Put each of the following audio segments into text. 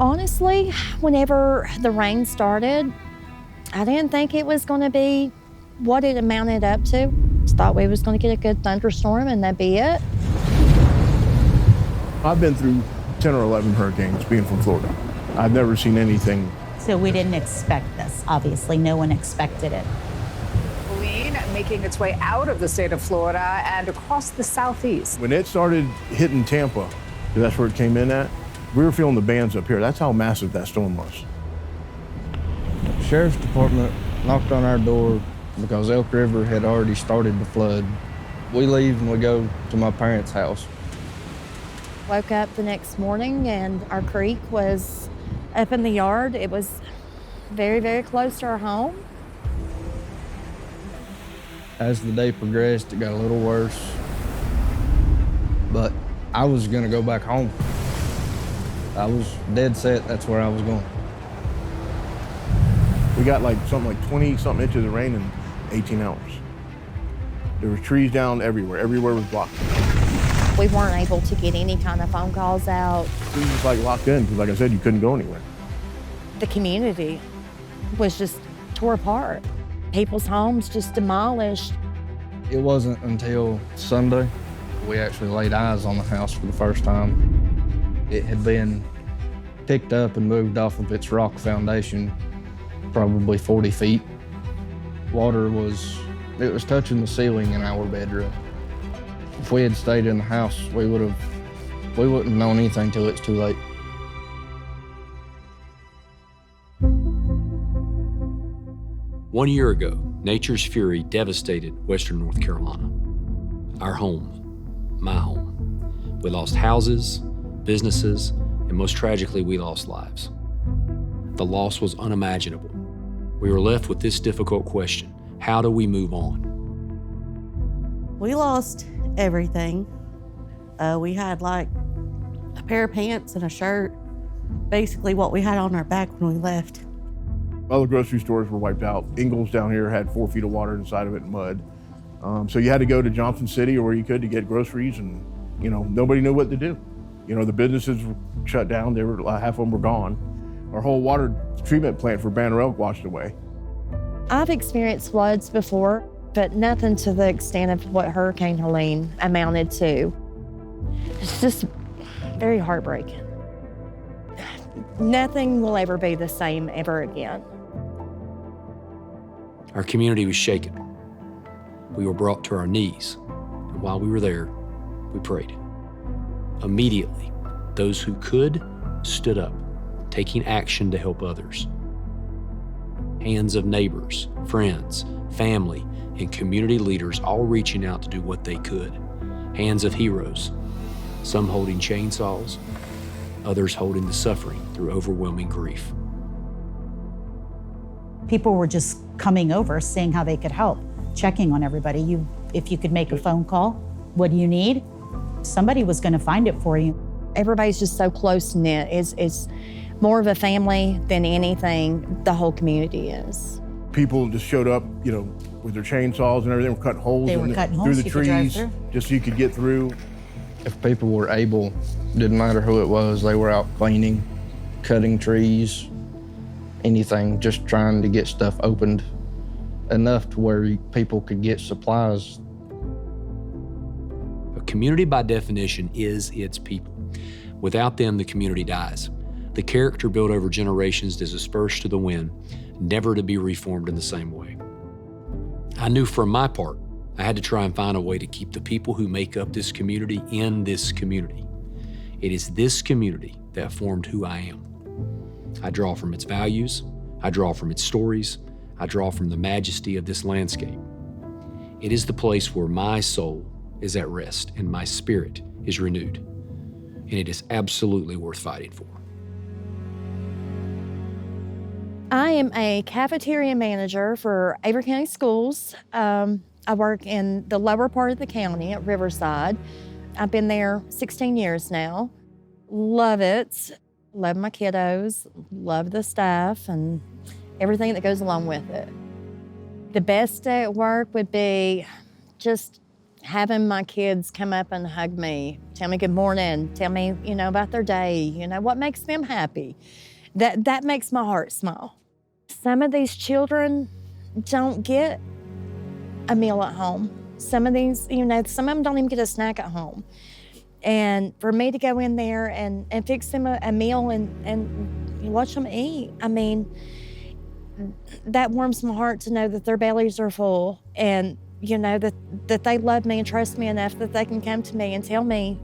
Honestly, whenever the rain started, I didn't think it was going to be what it amounted up to. Just thought we was going to get a good thunderstorm and that'd be it. I've been through 10 or 11 hurricanes being from Florida. I've never seen anything. So we didn't expect this. Obviously, no one expected it. Helene making its way out of the state of Florida and across the southeast. When it started hitting Tampa, 'cause that's where it came in at, we were feeling the bands up here. That's how massive that storm was. Sheriff's Department knocked on our door because Elk River had already started to flood. We leave and we go to my parents' house. Woke up the next morning and our creek was up in the yard. It was very, very close to our home. As the day progressed, it got a little worse. But I was gonna go back home. I was dead set that's where I was going. We got something like 20-something inches of rain in 18 hours. There were trees down everywhere. Everywhere was blocked. We weren't able to get any kind of phone calls out. We were just locked in because, like I said, you couldn't go anywhere. The community was just tore apart. People's homes just demolished. It wasn't until Sunday we actually laid eyes on the house for the first time. It had been picked up and moved off of its rock foundation, probably 40 feet. Water was touching the ceiling in our bedroom. If we had stayed in the house, we wouldn't have known anything till it's too late. One year ago, nature's fury devastated Western North Carolina. Our home, my home. We lost houses, businesses, and most tragically, we lost lives. The loss was unimaginable. We were left with this difficult question: how do we move on? We lost everything. We had a pair of pants and a shirt, basically what we had on our back when we left. All the grocery stores were wiped out. Ingalls down here had 4 feet of water inside of it and mud. So you had to go to Johnson City or where you could to get groceries, and nobody knew what to do. The businesses were shut down. They were half of them were gone. Our whole water treatment plant for Banner Elk washed away. I've experienced floods before, but nothing to the extent of what Hurricane Helene amounted to. It's just very heartbreaking. Nothing will ever be the same ever again. Our community was shaken. We were brought to our knees, and while we were there, we prayed. Immediately, those who could stood up, taking action to help others. Hands of neighbors, friends, family, and community leaders all reaching out to do what they could. Hands of heroes, some holding chainsaws, others holding the suffering through overwhelming grief. People were just coming over, seeing how they could help, checking on everybody. If you could make a phone call, what do you need? Somebody was going to find it for you. Everybody's just so close-knit. It's more of a family than anything the whole community is. People just showed up, with their chainsaws and everything, were cutting holes through the trees just so you could get through. If people were able, didn't matter who it was, they were out cleaning, cutting trees, anything, just trying to get stuff opened enough to where people could get supplies. A community, by definition, is its people. Without them, the community dies. The character built over generations is dispersed to the wind, never to be reformed in the same way. I knew from my part, I had to try and find a way to keep the people who make up this community in this community. It is this community that formed who I am. I draw from its values, I draw from its stories, I draw from the majesty of this landscape. It is the place where my soul is at rest and my spirit is renewed. And it is absolutely worth fighting for. I am a cafeteria manager for Avery County Schools. I work in the lower part of the county at Riverside. I've been there 16 years now. Love it. Love my kiddos, love the staff, and everything that goes along with it. The best day at work would be just having my kids come up and hug me, tell me good morning, tell me, about their day, what makes them happy. That makes my heart smile. Some of these children don't get a meal at home. Some of these, some of them don't even get a snack at home. And for me to go in there and fix them a meal and watch them eat, that warms my heart to know that their bellies are full and, that they love me and trust me enough that they can come to me and tell me,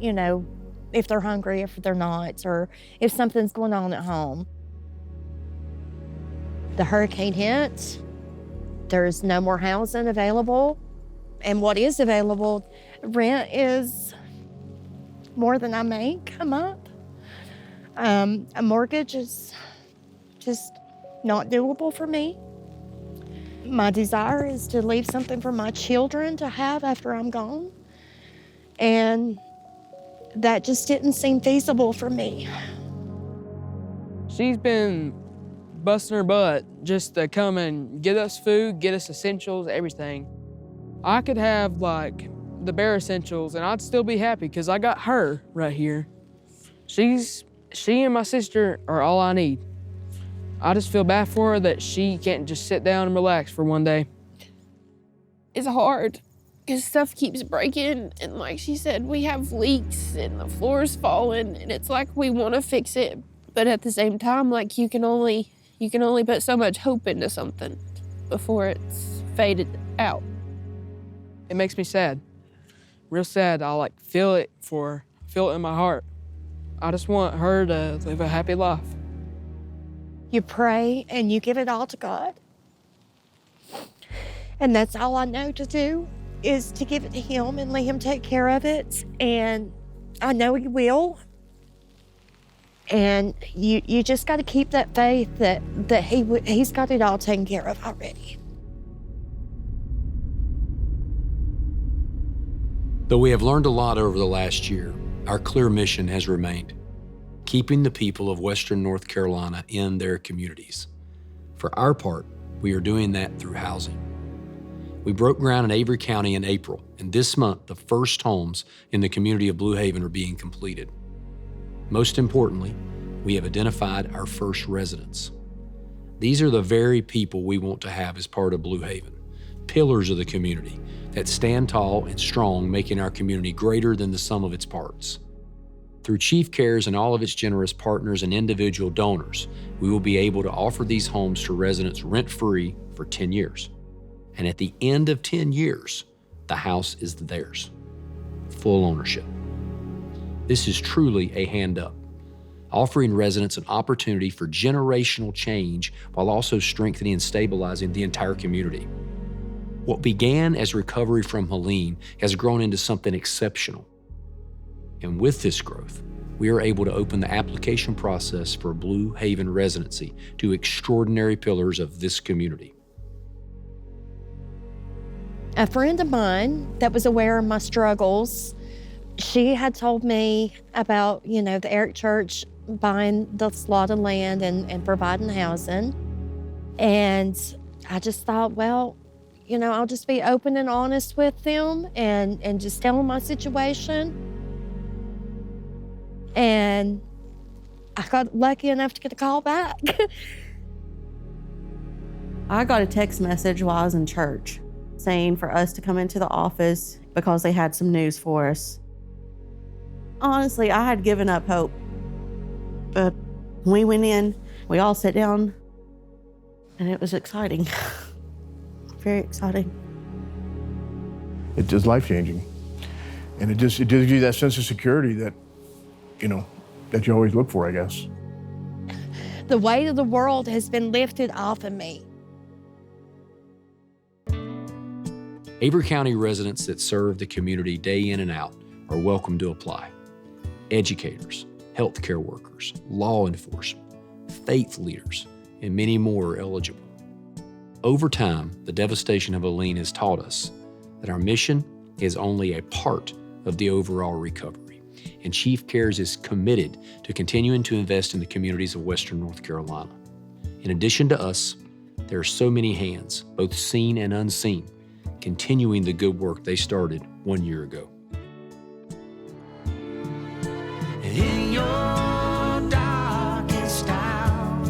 if they're hungry, if they're not, or if something's going on at home. The hurricane hit. There's no more housing available. And what is available, rent is more than I make a month. A mortgage is just not doable for me. My desire is to leave something for my children to have after I'm gone. And that just didn't seem feasible for me. She's been busting her butt just to come and get us food, get us essentials, everything. I could have like the bare essentials and I'd still be happy because I got her right here. She and my sister are all I need. I just feel bad for her that she can't just sit down and relax for one day. It's hard because stuff keeps breaking, and like she said, we have leaks and the floor's falling, and it's like we want to fix it, but at the same time, like you can only put so much hope into something before it's faded out. It makes me sad, real sad. I feel it in my heart. I just want her to live a happy life. You pray and you give it all to God. And that's all I know to do is to give it to Him and let Him take care of it. And I know He will. And you just got to keep that faith that He's got it all taken care of already. Though we have learned a lot over the last year, our clear mission has remained: keeping the people of Western North Carolina in their communities. For our part, we are doing that through housing. We broke ground in Avery County in April, and this month, the first homes in the community of Blue Haven are being completed. Most importantly, we have identified our first residents. These are the very people we want to have as part of Blue Haven, pillars of the community that stand tall and strong, making our community greater than the sum of its parts. Through Chief Cares and all of its generous partners and individual donors, we will be able to offer these homes to residents rent-free for 10 years. And at the end of 10 years, the house is theirs. Full ownership. This is truly a hand up, offering residents an opportunity for generational change while also strengthening and stabilizing the entire community. What began as recovery from Helene has grown into something exceptional. And with this growth, we are able to open the application process for Blue Haven residency to extraordinary pillars of this community. A friend of mine that was aware of my struggles, she had told me about, the Eric Church buying this lot of land and providing housing. And I just thought, well, I'll just be open and honest with them and just tell them my situation. And I got lucky enough to get a call back. I got a text message while I was in church saying for us to come into the office because they had some news for us. Honestly, I had given up hope. But when we went in, we all sat down, and it was exciting. Very exciting. It's just life-changing. And it gives you that sense of security that, that you always look for, I guess. The weight of the world has been lifted off of me. Avery County residents that serve the community day in and out are welcome to apply. Educators, healthcare workers, law enforcement, faith leaders, and many more are eligible. Over time, the devastation of Helene has taught us that our mission is only a part of the overall recovery, and Chief Cares is committed to continuing to invest in the communities of Western North Carolina. In addition to us, there are so many hands, both seen and unseen, continuing the good work they started 1 year ago. In your darkest hour,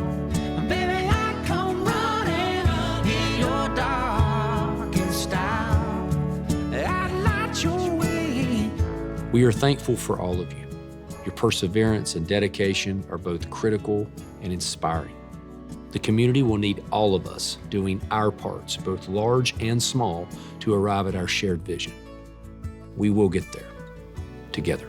baby, I come running. In your darkest hour, I'd light your way. We are thankful for all of you. Your perseverance and dedication are both critical and inspiring. The community will need all of us doing our parts, both large and small, to arrive at our shared vision. We will get there together.